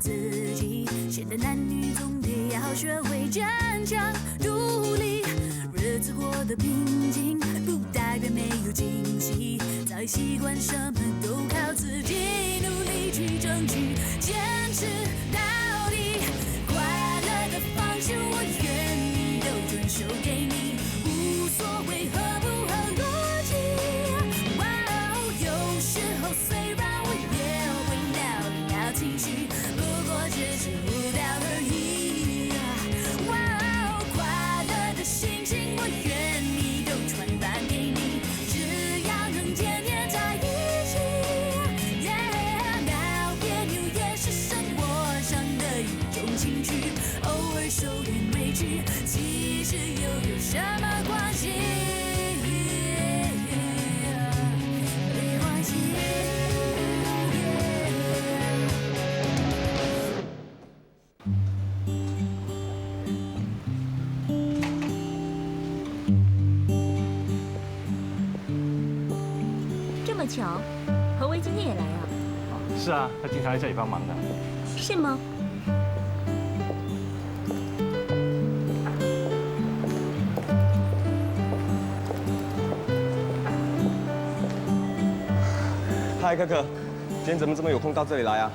自己。现代男女总得要学会坚强独立，日子过得平静，不代表没有惊喜。早已习惯什么都靠自己，努力去争取，坚持到底。快乐的方式我愿意都遵守给你，无所谓合不合逻辑。哇哦，有时候虽然我也会闹情绪，不过只是无聊而已。哇哦，快乐的心情我愿意都传达给你，只要能天天在一起。闹别扭也是生活上的一种情趣，偶尔受点委屈，其实又有什么关系？没关系。这么巧，何为今天也来啊？是啊，他经常来这里帮忙的。是吗？嗨，可可，今天怎么这么有空到这里来啊？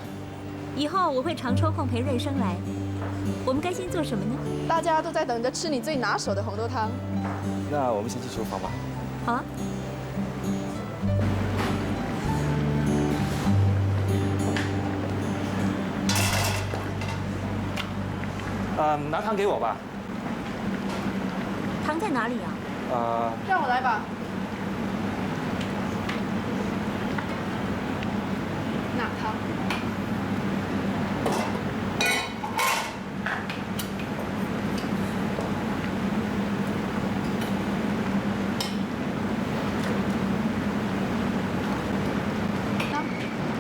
以后我会常抽空陪瑞生来。我们该先做什么呢？大家都在等着吃你最拿手的红豆汤。那我们先去厨房吧。好啊。拿汤给我吧。汤在哪里啊？让我来吧。拿汤。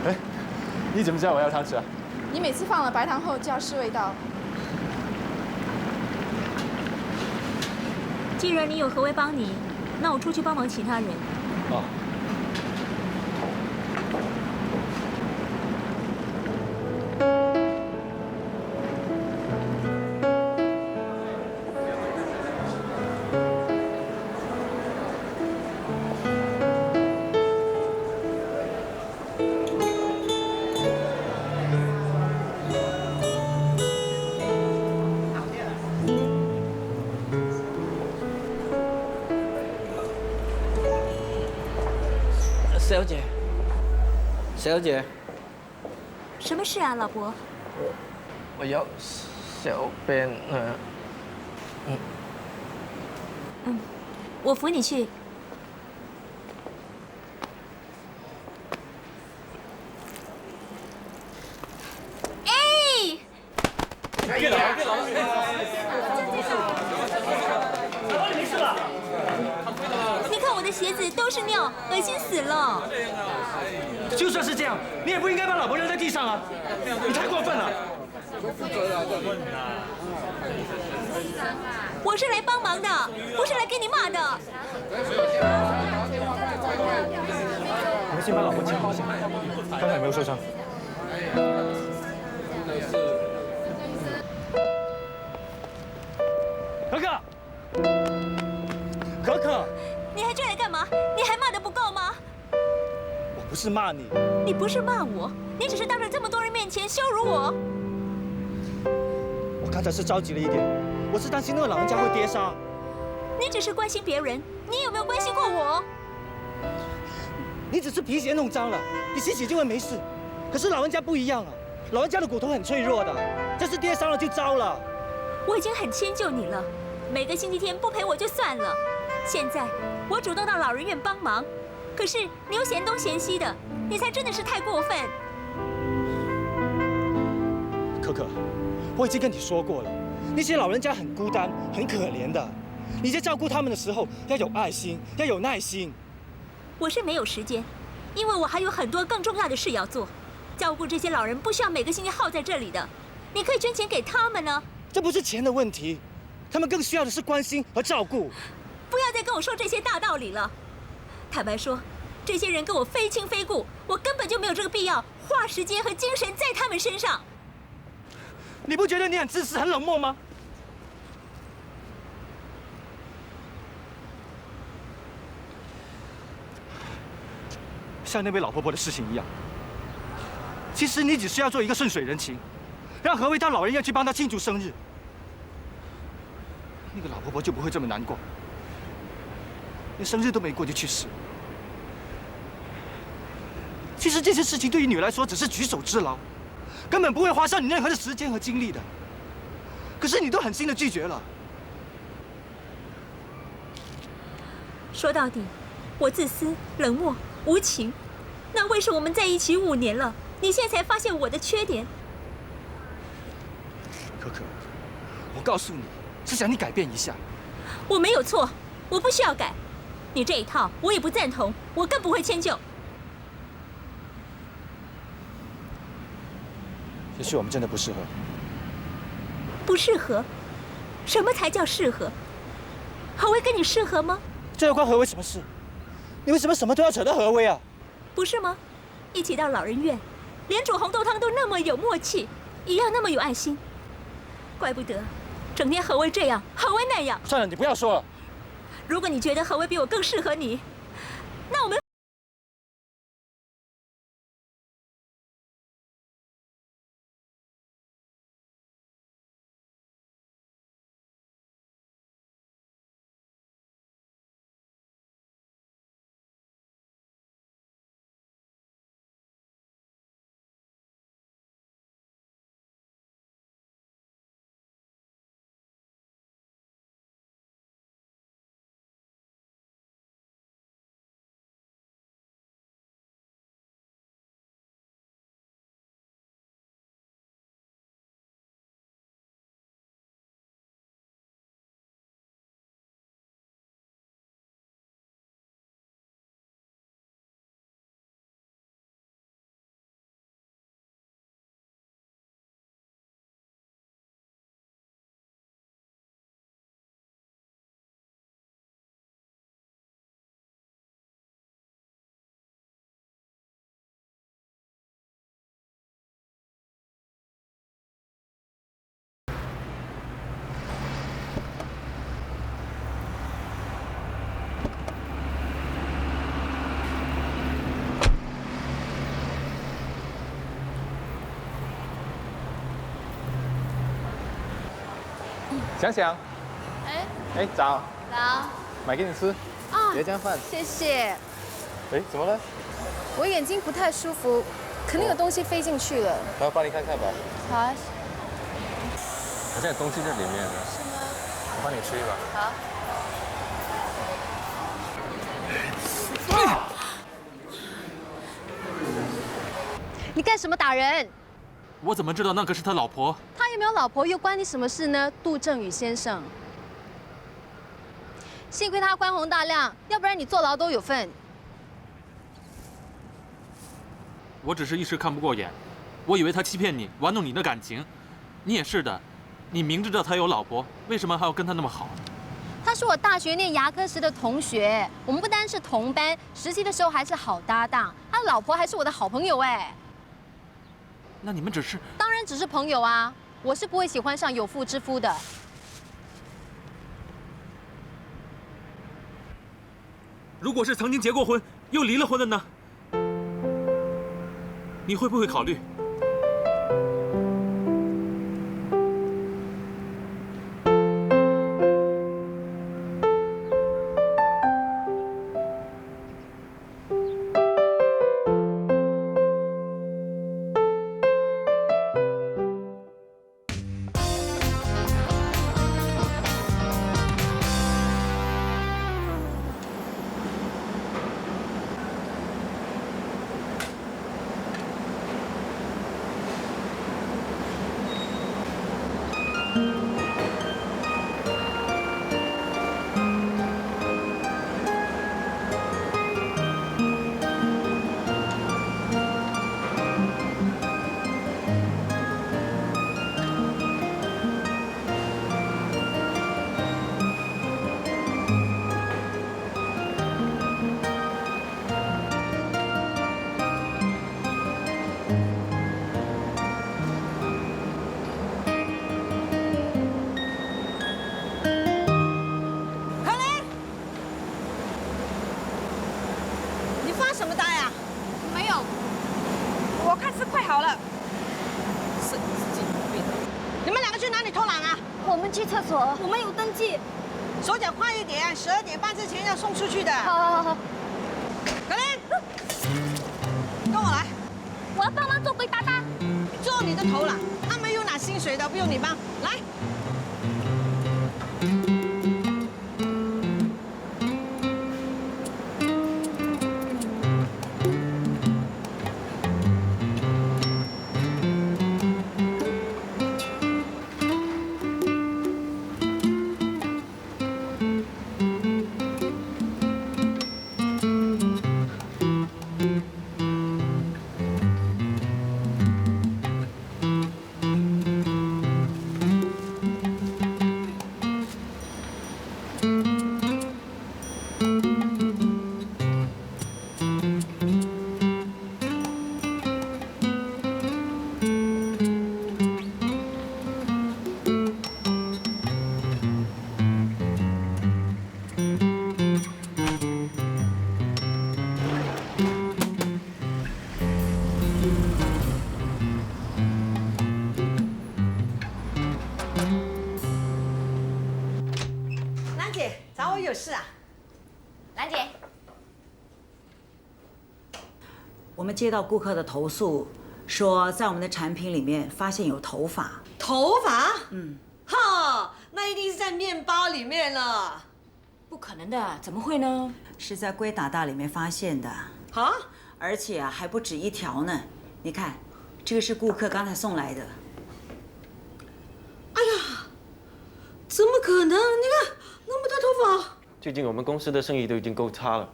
哎，你怎么知道我要汤匙啊？你每次放了白糖后就要试味道。既然你有何为帮你，那我出去帮忙其他人。哦。小姐，小姐，什么事啊，老伯？我要小便了。我扶你去。哎！你看我的鞋子都是尿，恶心死了。就算是这样，你也不应该把老婆扔在地上啊！你太过分了。我是来帮忙的，不是来给你骂的。我们先把老婆牵好先，看看有没有受伤。可可，可可，你还追来干嘛？你还骂得不够吗？我不是骂你，你不是骂我，你只是当着这么多人面前羞辱我。我刚才是着急了一点，我是担心那个老人家会跌伤。你只是关心别人，你有没有关心过我？你只是皮鞋弄脏了，你洗洗就会没事。可是老人家不一样啊，老人家的骨头很脆弱的，这次跌伤了就糟了。我已经很迁就你了，每个星期天不陪我就算了，现在我主动到老人院帮忙，可是你又嫌东嫌西的，你才真的是太过分。可可，我已经跟你说过了，那些老人家很孤单、很可怜的，你在照顾他们的时候要有爱心，要有耐心。我是没有时间，因为我还有很多更重要的事要做。照顾这些老人不需要每个星期耗在这里的，你可以捐钱给他们呢。这不是钱的问题，他们更需要的是关心和照顾。不要再跟我说这些大道理了。坦白说，这些人跟我非亲非故，我根本就没有这个必要花时间和精神在他们身上。你不觉得你很自私、很冷漠吗？像那位老婆婆的事情一样，其实你只是要做一个顺水人情，让何为到老人院去帮她庆祝生日，那个老婆婆就不会这么难过，连生日都没过就去世。其实这些事情对于你来说只是举手之劳，根本不会花上你任何的时间和精力的。可是你都狠心的拒绝了。说到底，我自私、冷漠、无情。那为什么我们在一起5年了，你现在才发现我的缺点？可可，我告诉你，是想你改变一下。我没有错，我不需要改。你这一套我也不赞同，我更不会迁就。也许我们真的不适合。不适合？什么才叫适合？何为跟你适合吗？这又关何为什么事？你为什么什么都要扯到何为啊？不是吗？一起到老人院，连煮红豆汤都那么有默契，一样那么有爱心。怪不得，整天何为这样，何为那样。算了，你不要说了。如果你觉得何为比我更适合你，那我们。想想，哎，早，早买给你吃，啊，椰浆饭。谢谢。哎，怎么了？我眼睛不太舒服，肯定有东西飞进去了。我要帮你看看吧。好啊，好像有东西在里面呢。是吗？我帮你吹吧。好。你干什么打人？我怎么知道那个是他老婆？他有没有老婆又关你什么事呢？杜正宇先生，幸亏他宽宏大量，要不然你坐牢都有份。我只是一时看不过眼，我以为他欺骗你，玩弄你的感情。你也是的，你明知道他有老婆，为什么还要跟他那么好？他是我大学念牙科时的同学，我们不单是同班，实习的时候还是好搭档。他的老婆还是我的好朋友哎。那你们只是……当然只是朋友啊，我是不会喜欢上有妇之夫的。如果是曾经结过婚又离了婚的呢？你会不会考虑？什么呆啊？没有，我看是快好了。神经病！你们两个去哪里偷懒啊？我们去厕所，我们有登记。手脚快一点，12点半之前要送出去的。好。可怜，跟我来。我要帮忙做鬼搭档。做你的头了，他们有拿薪水的，不用你帮。来。兰姐，找我有事啊？兰姐，我们接到顾客的投诉，说在我们的产品里面发现有头发。头发？哈，那一定是在面包里面了。不可能的，怎么会呢？是在龟达达里面发现的，啊？而且还不止一条呢。你看，这个是顾客刚才送来的。哎呀，怎么可能？你看那么多头发。最近我们公司的生意都已经够差了，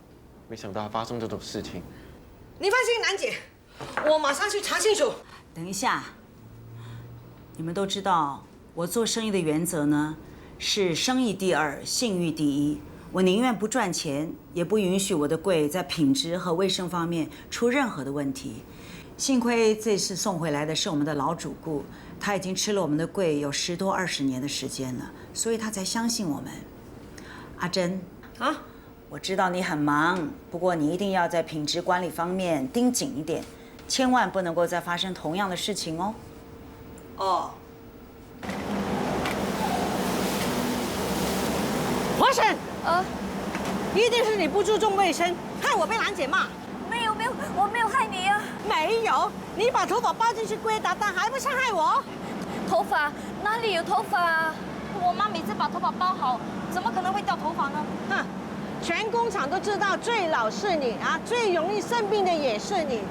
没想到还发生这种事情。你放心，兰姐，我马上去查清楚。等一下，你们都知道，我做生意的原则呢是生意第二，信誉第一。我宁愿不赚钱，也不允许我的柜在品质和卫生方面出任何的问题。幸亏这次送回来的是我们的老主顾，他已经吃了我们的柜有10多20年的时间了，所以他才相信我们。阿珍啊，我知道你很忙，不过你一定要在品质管理方面盯紧一点，千万不能够再发生同样的事情哦。哦。华生，一定是你不注重卫生，害我被兰姐骂。没有，我没有害你啊。没有，你把头发包进去龟达达，还不是害我？头发哪里有头发啊？我妈每次把头发包好，怎么可能会掉头发呢？哼，全工厂都知道最老是你啊，最容易生病的也是你。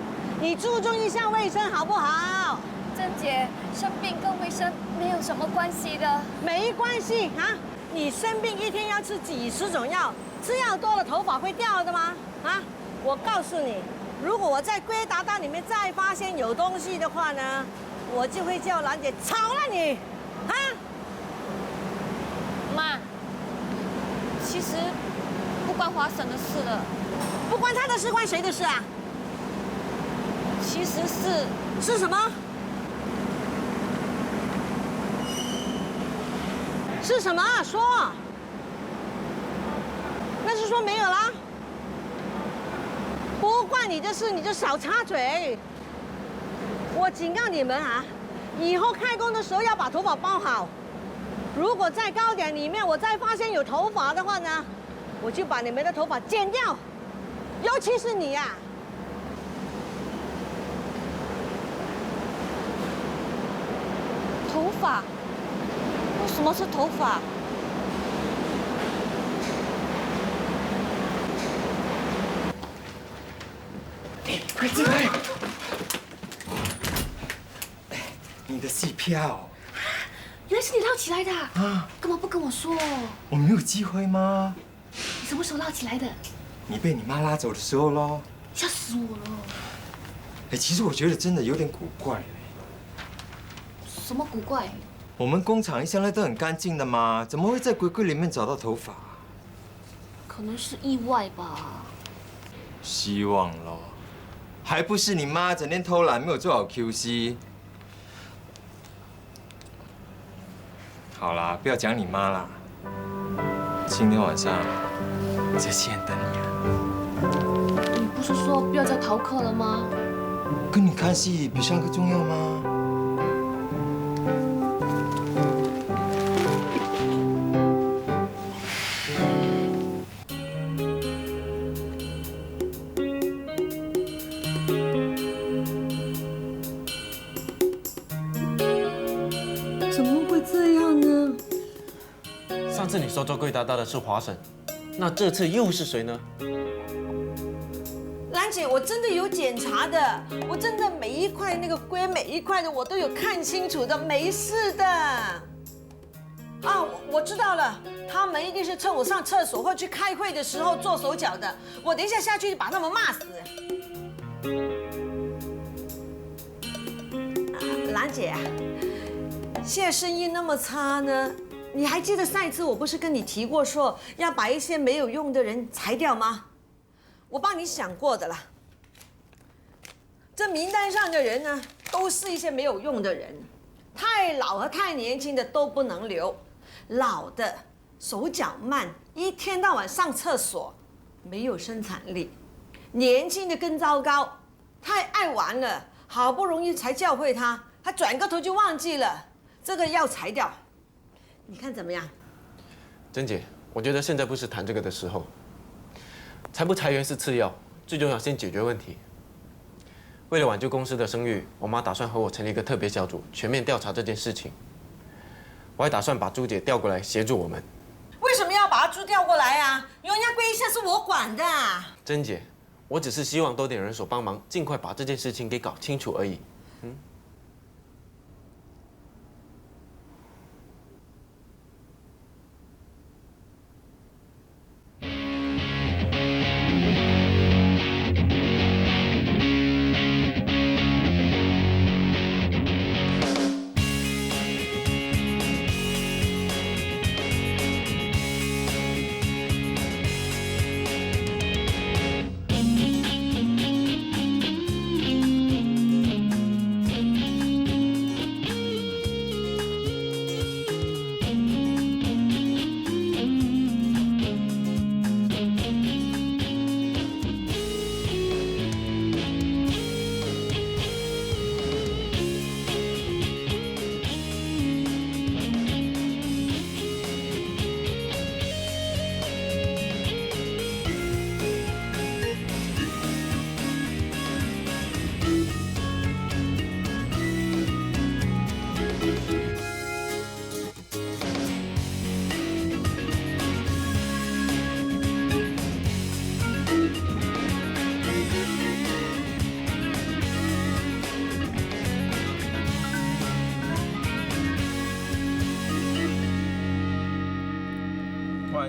你注重一下卫生好不好？珍姐，生病跟卫生没有什么关系的。没关系啊，你生病一天要吃几10种药，吃药多了头发会掉的吗？啊，我告诉你，如果我在龟达达里面再发现有东西的话呢，我就会叫兰姐炒了你，啊！妈，其实不关华婶的事了。不关他的事，关谁的事啊？其实是什么？是什么？说。那是说没有啦。不关你的事，你就少插嘴。我警告你们啊，以后开工的时候要把头发包好。如果在糕点里面我再发现有头发的话呢，我就把你们的头发剪掉，尤其是你呀。头发？什么是头发？快进来！你的戏票。原来是你捞起来的啊！干嘛不跟我说？我没有机会吗？你什么时候捞起来的？你被你妈拉走的时候咯。吓死我了！哎，其实我觉得真的有点古怪。什么古怪？我们工厂一向来都很干净的嘛，怎么会在柜里面找到头发？可能是意外吧。希望咯，还不是你妈整天偷懒，没有做好 QC。好啦，不要讲你妈啦。今天晚上我在西安等你啊。你不是说不要再逃课了吗？跟你看戏比上课重要吗？怎么会这样呢？上次你说做贵大大的是华婶，那这次又是谁呢？兰姐，我真的有检查的，我真的每一块那个龟每一块的我都有看清楚的，没事的。啊，我知道了，他们一定是趁我上厕所或去开会的时候做手脚的。我等一下下去把他们骂死。兰姐啊，现在生意那么差呢，你还记得上一次我不是跟你提过说要把一些没有用的人裁掉吗？我帮你想过的啦。这名单上的人呢，都是一些没有用的人，太老和太年轻的都不能留。老的手脚慢，一天到晚上厕所，没有生产力；年轻的更糟糕，太爱玩了，好不容易才教会他，他转个头就忘记了。这个要裁掉，你看怎么样？珍姐，我觉得现在不是谈这个的时候，裁不裁员是次要，最重要先解决问题。为了挽救公司的声誉，我妈打算和我成立一个特别小组，全面调查这件事情。我还打算把朱姐调过来协助我们。为什么要把朱调过来啊？荣耀贵一向是我管的。珍姐，我只是希望多点人手帮忙，尽快把这件事情给搞清楚而已。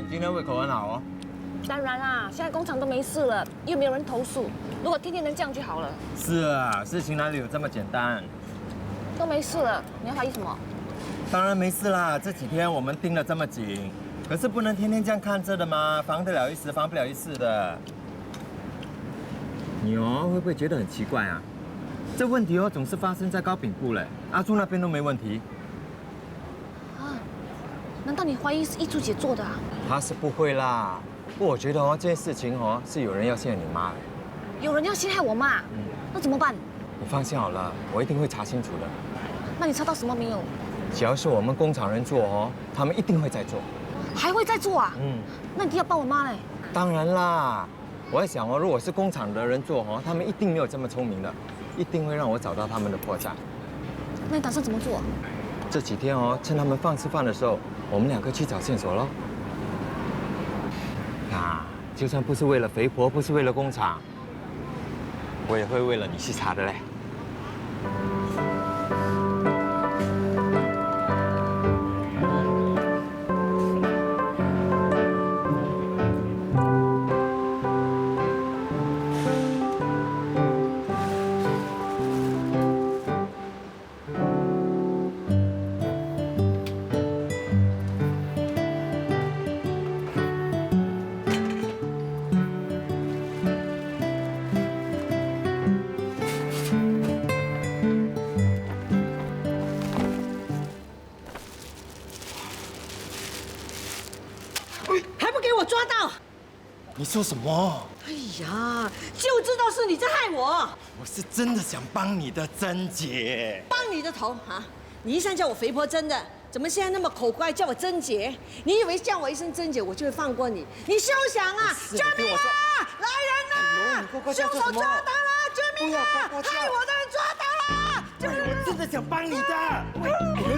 今天胃口很好哦。当然啦，现在工厂都没事了，又没有人投诉。如果天天能这样就好了。是啊，事情哪里有这么简单？都没事了，你还怀疑什么？当然没事啦，这几天我们盯得这么紧，可是不能天天这样看着的嘛，防得了一时，防不了一世的。你哦，会不会觉得很奇怪啊？这问题哦，总是发生在糕饼部嘞，阿朱那边都没问题。啊？难道你怀疑是一珠姐做的啊？他是不会啦，不过我觉得哦，这件事情哦，是有人要陷害你妈的。有人要陷害我妈？那怎么办？你放心好了，我一定会查清楚的。那你查到什么没有？只要是我们工厂人做哦，他们一定会再做。还会再做啊？那你一定要帮我妈嘞。当然啦，我在想哦，如果是工厂的人做哦，他们一定没有这么聪明的，一定会让我找到他们的破绽。那你打算怎么做？这几天哦，趁他们放吃饭的时候，我们两个去找线索喽。啊，就算不是为了肥婆，不是为了工厂，我也会为了你去查的嘞。你说什么？哎呀，就知道是你在害我！我是真的想帮你的，珍姐。帮你的头啊！你一向叫我肥婆真的，怎么现在那么口乖叫我珍姐？你以为叫我一声珍姐我就会放过你？你休想啊！救命啊！来人呐！凶手抓到了！救命啊！害我的人抓到了！我真的想帮你的。喂，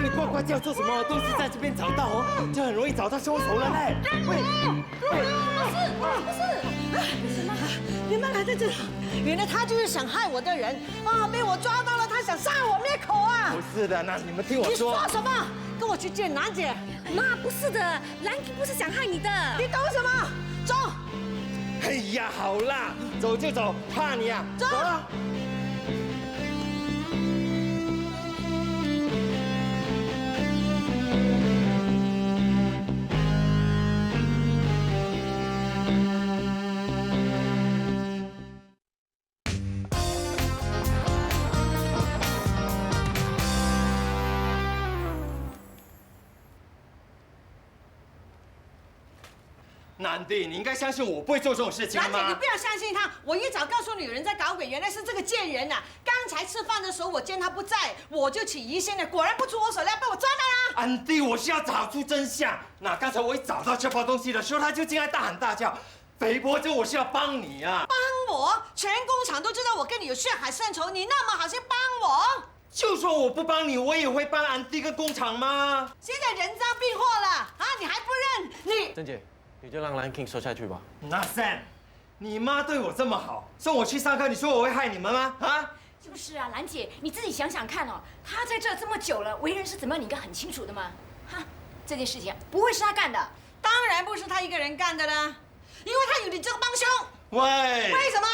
你呱呱叫做什么？都是在这边找到哦，就很容易找到凶手了嘞。喂，不是，什么？你们来在这里，原来他就是想害我的人啊！被我抓到了，他想杀我灭口啊！不是的，那你们听我说。你说什么？跟我去见兰姐。妈，不是的，兰姐不是想害你的。你懂什么？走。哎呀，好啦，走就走，怕你啊！走了。南帝，你应该相信我不会做这种事情吗？兰姐，你不要相信他，我一早告诉你有人在搞鬼，原来是这个贱人呐！刚才吃饭的时候我见他不在，我就起疑心了，果然不出我所料，被我抓到了。安迪，我是要找出真相。那刚才我一找到这包东西的时候，他就进来大喊大叫。肥婆这我是要帮你啊！帮我？全工厂都知道我跟你有血海深仇，你那么好心帮我？就说我不帮你，我也会帮安迪跟工厂吗？现在人赃并获了啊！你还不认？你珍姐，你就让蓝 King 说下去吧。那 Sam， 你妈对我这么好，送我去上课，你说我会害你们吗？啊？是不是啊，兰姐，你自己想想看哦，他在这么久了，为人是怎么样，你应该很清楚的嘛。哈，这件事情不会是他干的，当然不是他一个人干的啦，因为他有你这个帮凶。喂，为什么？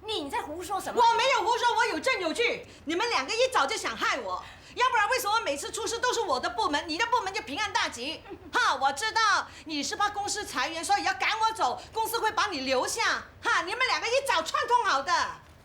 你在胡说什么？我没有胡说，我有证有据。你们两个一早就想害我，要不然为什么每次出事都是我的部门，你的部门就平安大吉？哈，我知道你是怕公司裁员，所以要赶我走，公司会把你留下。哈，你们两个一早串通好的。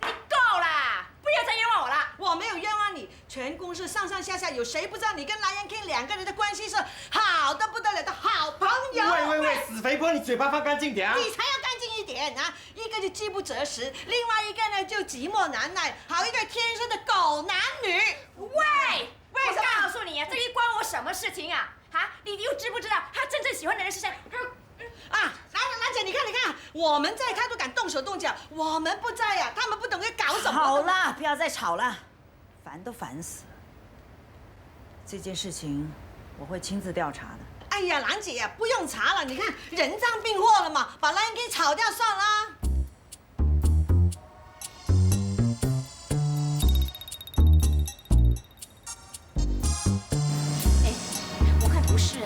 你够啦，不要再冤枉我了。我没有冤枉你，全公司上上下下有谁不知道你跟蓝彦 King 两个人的关系是好的不得了的好朋友？喂，死肥婆，你嘴巴放干净点啊！你才要干净一点啊！一个就饥不择食，另外一个呢就寂寞难耐，好一对天生的狗男女。喂，为什么？我告诉你啊，这一关我什么事情啊？啊，你又知不知道他真正喜欢的人是谁？啊，兰姐，你看，我们在他都敢动手动脚，我们不在呀，他们不懂得搞什么。好啦，不要再吵了，烦都烦死了。这件事情我会亲自调查的。哎呀，兰姐呀，不用查了，你看人赃并获了嘛，把蓝彦 King 炒掉算啦。哎，我看不是，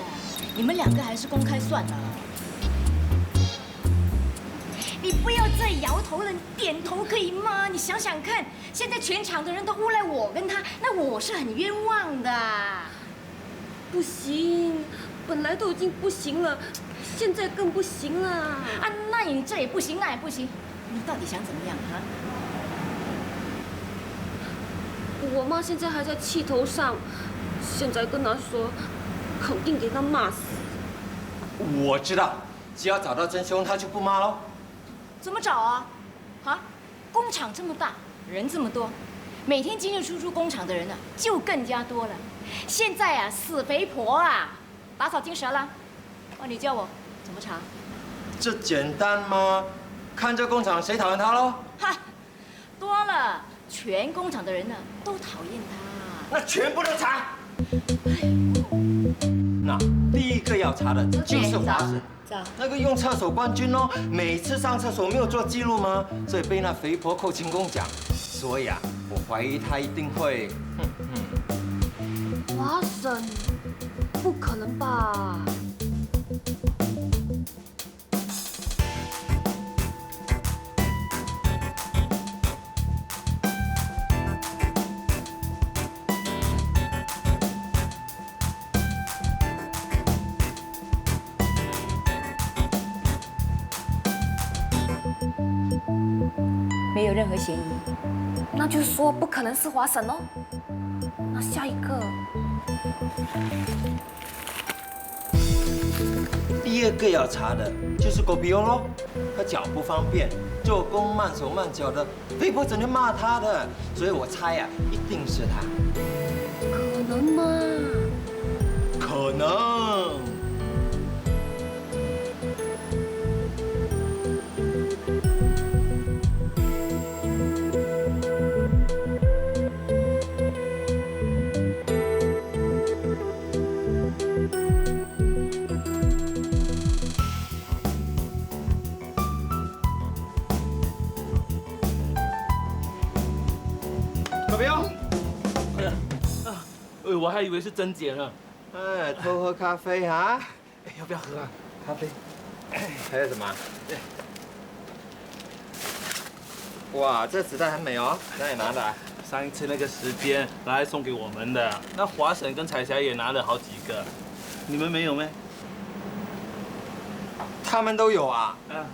你们两个还是公开算了。你不要再摇头了，你点头可以吗？你想想看，现在全场的人都诬赖我跟他，那我是很冤枉的。不行，本来都已经不行了，现在更不行了。啊，那你这也不行，那也不行，你到底想怎么样啊？我妈现在还在气头上，现在跟她说，肯定给她骂死。我知道，只要找到真凶，他就不骂喽。怎么找啊？啊，工厂这么大，人这么多，每天进进出出工厂的人呢，就更加多了。现在啊，死肥婆啊，打草惊蛇了。哦，你叫我怎么查？这简单吗？看这工厂谁讨厌他喽？哈，多了，全工厂的人呢都讨厌他。那全部都查。那第一个要查的就是华生。那个用厕所冠军哦，每次上厕所没有做记录吗？所以被那肥婆扣勤工奖。所以啊，我怀疑他一定会。华生，不可能吧？没有任何嫌疑，那就说不可能是华生哦。那下一个，第二个要查的就是狗皮翁喽。他脚不方便，做工慢手慢脚的，肥婆整天骂他的，所以我猜啊，一定是他。可能吗？可能。可不要！哎呀，我还以为是珍姐呢。哎，偷喝咖啡啊？哎，要不要喝啊？咖啡？还有什么？哇，这纸袋很美哦，哪里拿的？上一次那个时间拿来送给我们的，那华婶跟彩霞也拿了好几个，你们没有没？他们都有啊。嗯。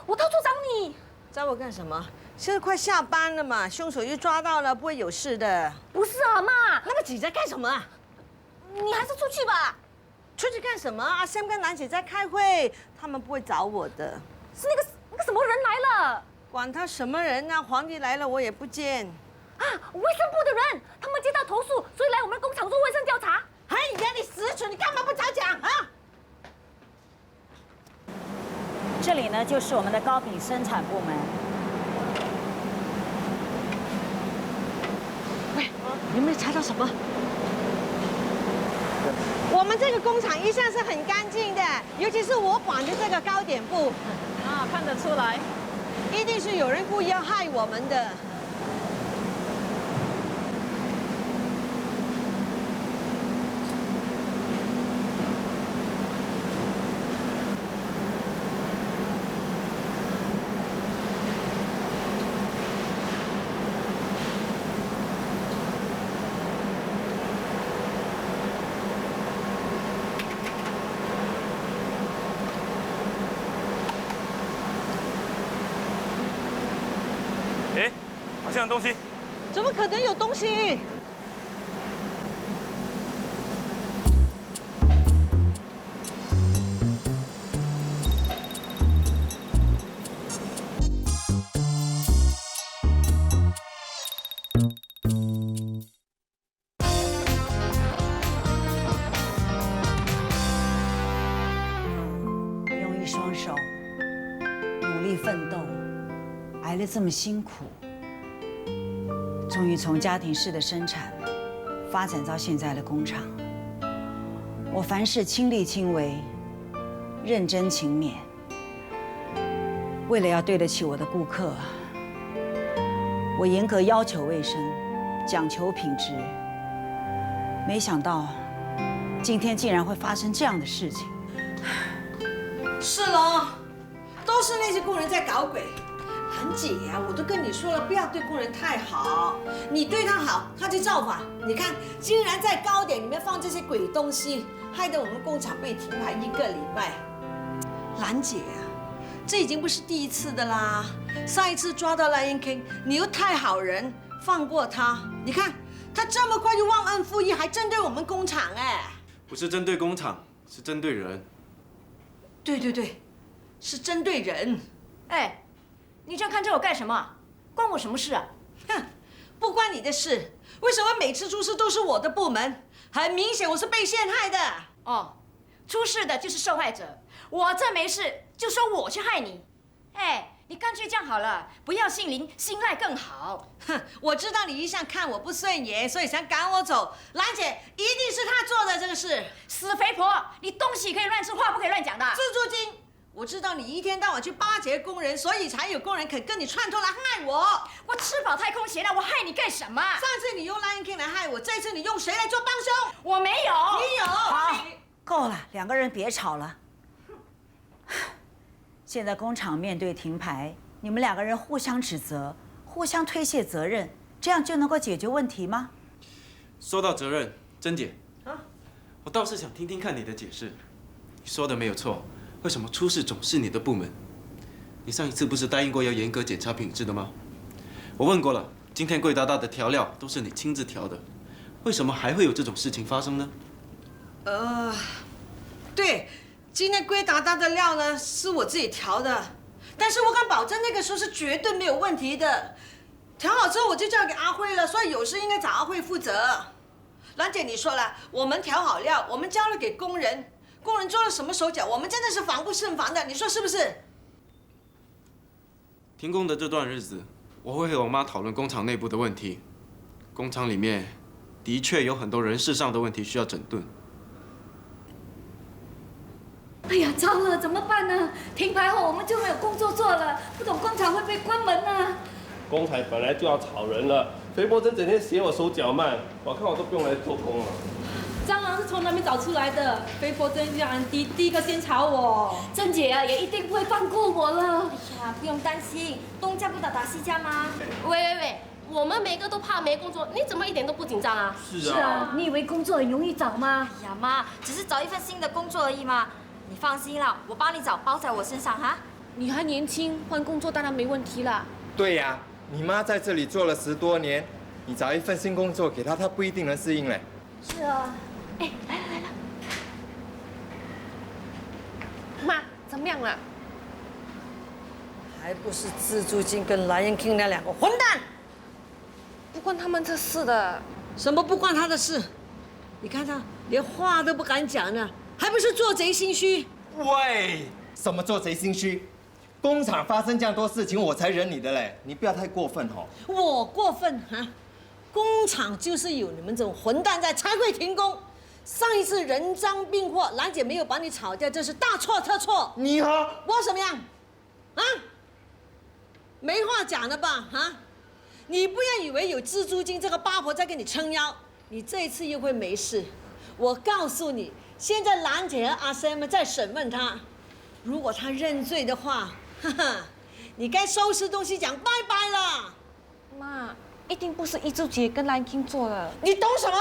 我到处找你，找我干什么？现在快下班了嘛，凶手又抓到了，不会有事的。不是啊，妈，那么急着干什么？你还是出去吧。出去干什么？阿 Sam 跟兰姐在开会，他们不会找我的。是那个什么人来了？管他什么人啊，皇帝来了我也不见。啊，卫生部的人，他们接到投诉，所以来我们工厂做卫生调查。哎呀，你死蠢，你干嘛不早讲啊？这里呢，就是我们的糕饼生产部门。喂，有没有查到什么？我们这个工厂一向是很干净的，尤其是我管的这个糕点部。啊，看得出来，一定是有人故意要害我们的。哎，好像有东西。怎么可能有东西？用一双手努力奋斗，挨了这么辛苦，终于从家庭式的生产发展到现在的工厂。我凡事亲力亲为，认真勤勉，为了要对得起我的顾客，我严格要求卫生，讲求品质。没想到今天竟然会发生这样的事情。是喽，都是那些工人在搞鬼。兰姐呀，我都跟你说了，不要对工人太好，你对他好，他就造反。你看，竟然在糕点里面放这些鬼东西，害得我们工厂被停牌1个礼拜。兰姐啊，这已经不是第一次的啦。上一次抓到赖英 King， 你又太好人，放过他。你看他这么快就忘恩负义，还针对我们工厂哎。不是针对工厂，是针对人。对对对，是针对人。哎，你这样看着我干什么？关我什么事啊？哼，不关你的事。为什么每次出事都是我的部门？很明显我是被陷害的。哦，出事的就是受害者，我这没事就说我去害你。哎，你干脆这样好了，不要姓林，姓赖更好。哼，我知道你一向看我不顺眼，所以想赶我走。兰姐，一定是他做的这个事。死肥婆，你东西可以乱吃，话不可以乱讲的。自助金，我知道你一天到晚去巴结工人，所以才有工人肯跟你串通来害我。我吃饱太空闲了，我害你干什么？上次你用 Lion King 来害我，这次你用谁来做帮凶？我没有。你有。好，够了，两个人别吵了。现在工厂面对停牌，你们两个人互相指责，互相推卸责任，这样就能够解决问题吗？说到责任，珍姐，我倒是想听听看你的解释。你说的没有错，为什么出事总是你的部门？你上一次不是答应过要严格检查品质的吗？我问过了，今天贵大大的调料都是你亲自调的，为什么还会有这种事情发生呢？对。今天龟达达的料呢，是我自己调的，但是我敢保证那个时候是绝对没有问题的。调好之后我就交给阿慧了，所以有事应该找阿慧负责。兰姐，你说了，我们调好料，我们交了给工人，工人做了什么手脚，我们真的是防不胜防的，你说是不是？停工的这段日子，我会和我妈讨论工厂内部的问题。工厂里面的确有很多人事上的问题需要整顿。哎呀，糟了，怎么办呢？停牌后我们就没有工作做了，不懂工厂会被关门啊。工厂本来就要炒人了，肥婆真整天嫌我手脚慢，我看我都不用来做工了。蟑螂是从哪边找出来的？肥婆真让人第一个先吵我。珍姐啊，也一定不会放过我了。哎呀，不用担心，东家不打西家吗？喂，我们每个都怕没工作，你怎么一点都不紧张啊？是啊，你以为工作很容易找吗？哎呀妈，只是找一份新的工作而已嘛。你放心啦，我帮你找，包在我身上哈。你还年轻，换工作当然没问题啦。对呀，你妈在这里做了10多年，你找一份新工作给她，她不一定能适应嘞。是啊，哎，来了，妈，怎么样了？还不是自助金跟Lion King那两个混蛋，不关他们这事的。什么不关他的事？你看他连话都不敢讲呢。还不是做贼心虚？喂，什么做贼心虚？工厂发生这样多事情，我才忍你的嘞，你不要太过分哦。我过分哈？工厂就是有你们这种混蛋在才会停工。上一次人赃并获，兰姐没有把你炒掉，这是大错特错。你好，我怎么样？啊？没话讲了吧？啊？你不要以为有蜘蛛精这个八婆在给你撑腰，你这一次又会没事。我告诉你。现在兰姐和阿 Sam 在审问他，如果他认罪的话，哈哈，你该收拾东西讲拜拜了。妈，一定不是一周姐跟Lion King做的。你懂什么？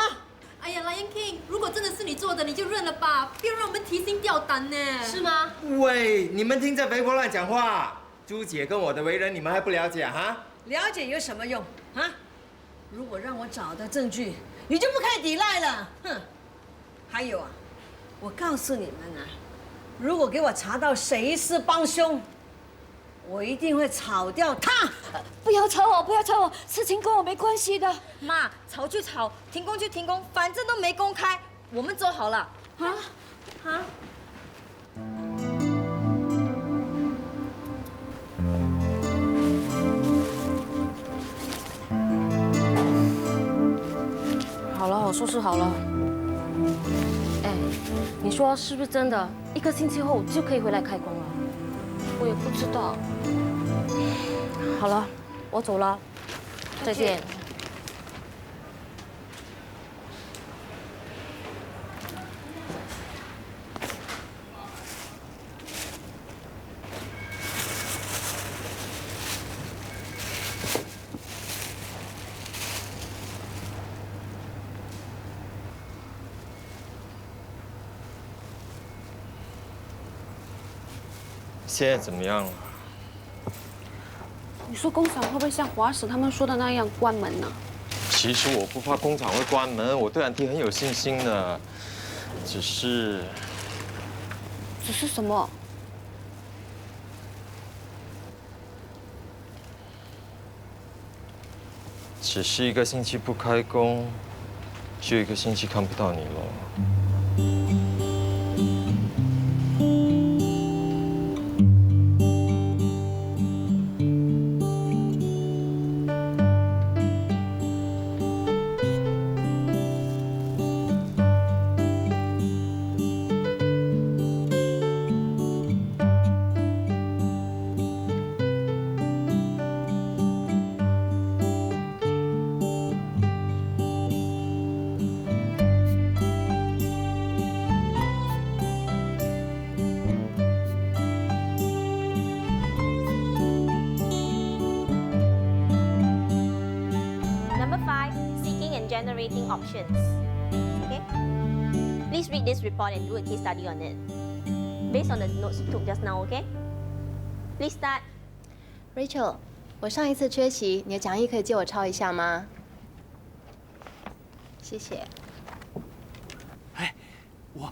哎呀，Lion King，如果真的是你做的，你就认了吧，不要让我们提心吊胆呢。是吗？喂，你们听着肥婆乱讲话，朱姐跟我的为人你们还不了解哈？了解有什么用啊？如果让我找到证据，你就不可以抵赖了。哼，还有啊。我告诉你们啊，如果给我查到谁是帮凶，我一定会炒掉他。不要吵我，不要吵我，事情跟我没关系的。妈，吵就吵，停工就停工，反正都没公开，我们做好了。啊？好了，我收拾好了。你说是不是真的？1个星期后就可以回来开工了？我也不知道。好了，我走了，再见。现在怎么样了？你说工厂会不会像华史他们说的那样关门呢？其实我不怕工厂会关门，我对安迪很有信心的，只是什么？只是1个星期不开工，就1个星期看不到你了。generating options. Okay? Please read this report and do a case study on it. Based on the notes you took just now, okay? Please start. Rachel， 我上一次缺席，你的讲义可以借我抄一下吗？谢谢。哎，我。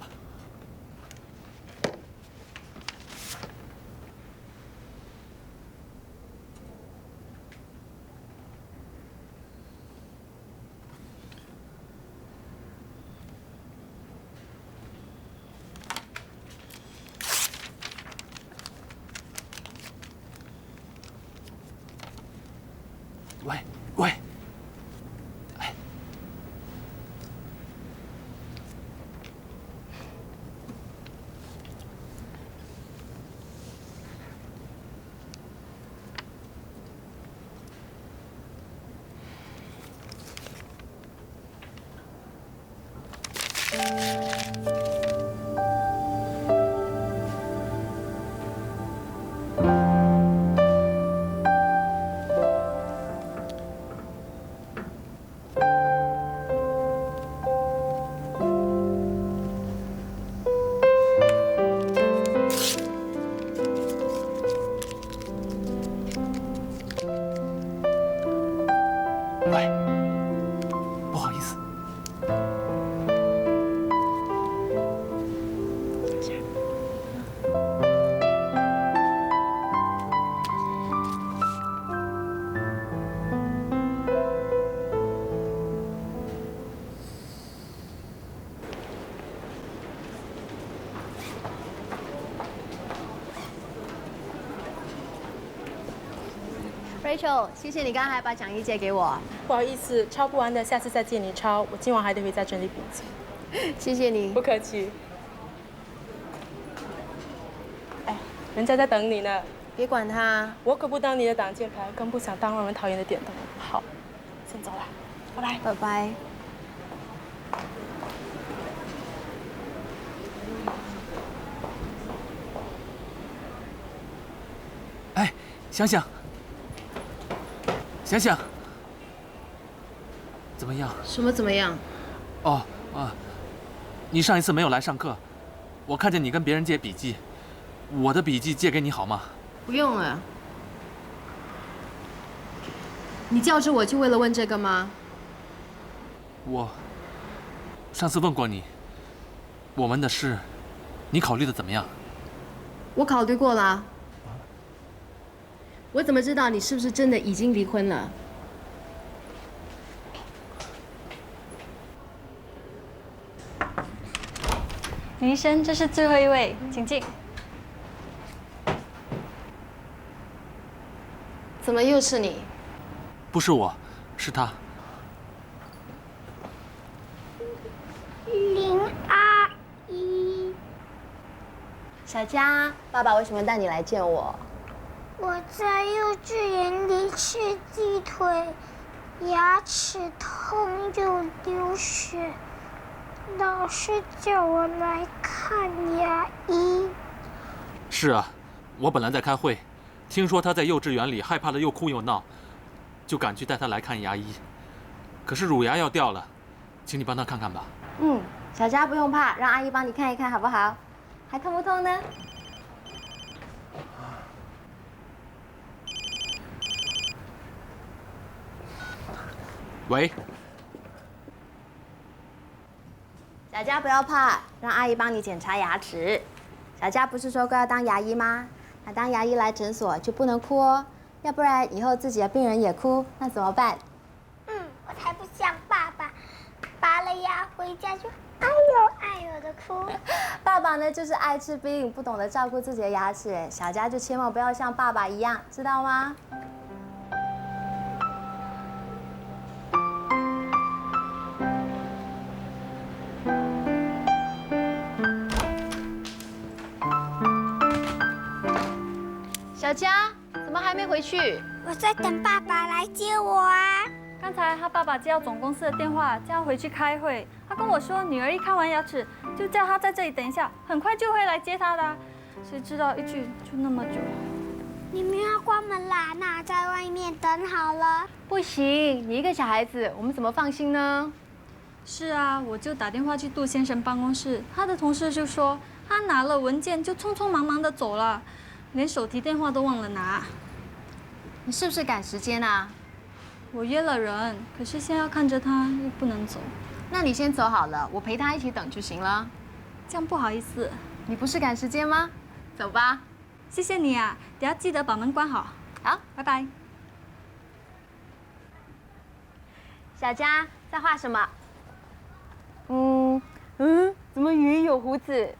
喂，哎，不好意思。Rachel， 谢谢你刚刚还把讲义借给我。不好意思，抄不完的，下次再借你抄。我今晚还得回家整理笔记。谢谢你。不客气。哎，人家在等你呢。别管他，我可不当你的挡箭牌，更不想当让人讨厌的点头。好，先走了，拜拜。拜拜。哎，想想，怎么样？什么怎么样？哦，你上一次没有来上课，我看见你跟别人借笔记，我的笔记借给你好吗？不用了。你叫着我就为了问这个吗？我上次问过你，我们的事，你考虑的怎么样？我考虑过了。我怎么知道你是不是真的已经离婚了？林医生，这是最后一位，请进。怎么又是你？不是我，是他。林阿姨，小佳，爸爸为什么带你来见我？我在幼稚园里吃鸡腿，牙齿痛又流血，老师叫我来看牙医。是啊，我本来在开会，听说他在幼稚园里害怕的又哭又闹，就赶去带他来看牙医。可是乳牙要掉了，请你帮他看看吧。小佳不用怕，让阿姨帮你看一看好不好？还痛不痛呢？喂，小佳不要怕，让阿姨帮你检查牙齿。小佳不是说过要当牙医吗？那当牙医来诊所就不能哭哦，要不然以后自己的病人也哭，那怎么办？我才不像爸爸，拔了牙回家就哎呦哎呦的哭。爸爸呢就是爱吃冰，不懂得照顾自己的牙齿。小佳就千万不要像爸爸一样，知道吗？小佳，怎么还没回去？我在等爸爸来接我啊。刚才他爸爸接到总公司的电话，叫他回去开会。他跟我说，女儿一看完牙齿，就叫他在这里等一下，很快就会来接他的。谁知道一去就那么久。你们要关门啦，那在外面等好了。不行，你一个小孩子，我们怎么放心呢？是啊，我就打电话去杜先生办公室，他的同事就说他拿了文件就匆匆忙忙的走了，连手提电话都忘了拿。你是不是赶时间啊？我约了人，可是现在要看着他又不能走。那你先走好了，我陪他一起等就行了。这样不好意思，你不是赶时间吗？走吧。谢谢你啊，等下记得把门关好。好，拜拜。小佳在画什么？怎么鱼有胡子？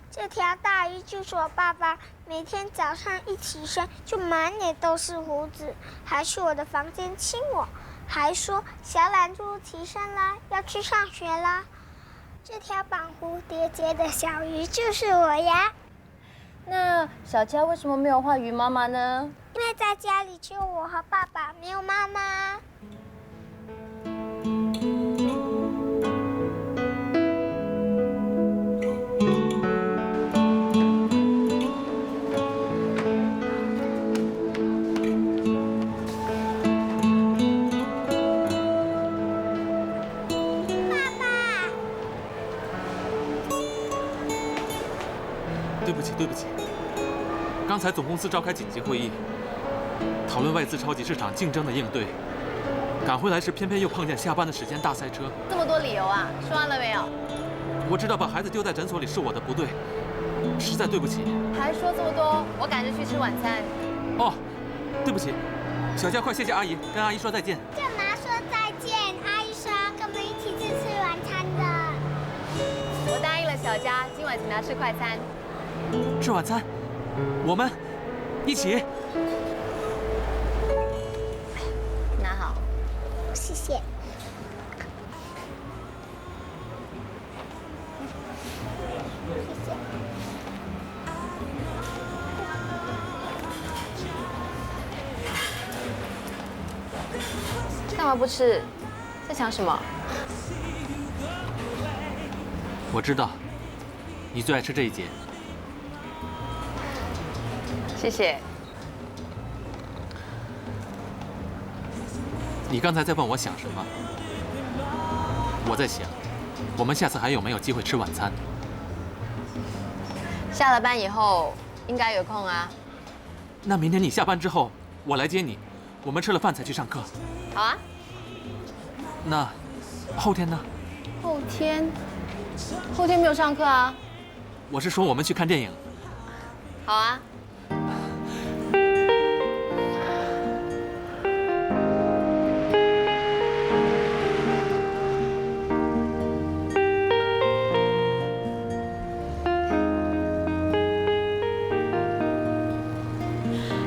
这条大鱼就是我爸爸每天早上一起身就满脸都是胡子，还去我的房间亲我，还说小懒猪起身啦，要去上学啦。这条绑蝴蝶结的小鱼就是我呀。那小佳为什么没有画鱼妈妈呢？因为在家里只有我和爸爸，没有妈妈。对不起，刚才总公司召开紧急会议，讨论外资超级市场竞争的应对。赶回来时，偏偏又碰见下班的时间大塞车。这么多理由啊，说完了没有？我知道把孩子丢在诊所里是我的不对，实在对不起。还说这么多，我赶着去吃晚餐。哦，对不起，小佳，快谢谢阿姨，跟阿姨说再见。干嘛说再见？阿姨说要跟我们一起去吃晚餐的。我答应了小佳，今晚请她吃快餐。吃晚餐，我们一起。拿好，谢谢。干嘛不吃？在想什么？我知道，你最爱吃这一节。谢谢。你刚才在问我想什么？我在想，我们下次还有没有机会吃晚餐？下了班以后应该有空啊。那明天你下班之后，我来接你，我们吃了饭才去上课。好啊。那后天呢？后天没有上课啊。我是说我们去看电影。好啊。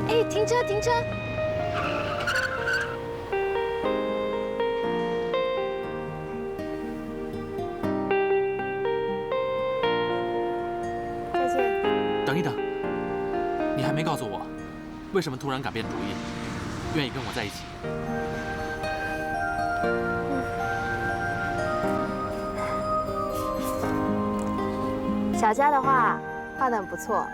哎，停车！再见。等一等，你还没告诉我，为什么突然改变主意，愿意跟我在一起？小佳的画画得很不错，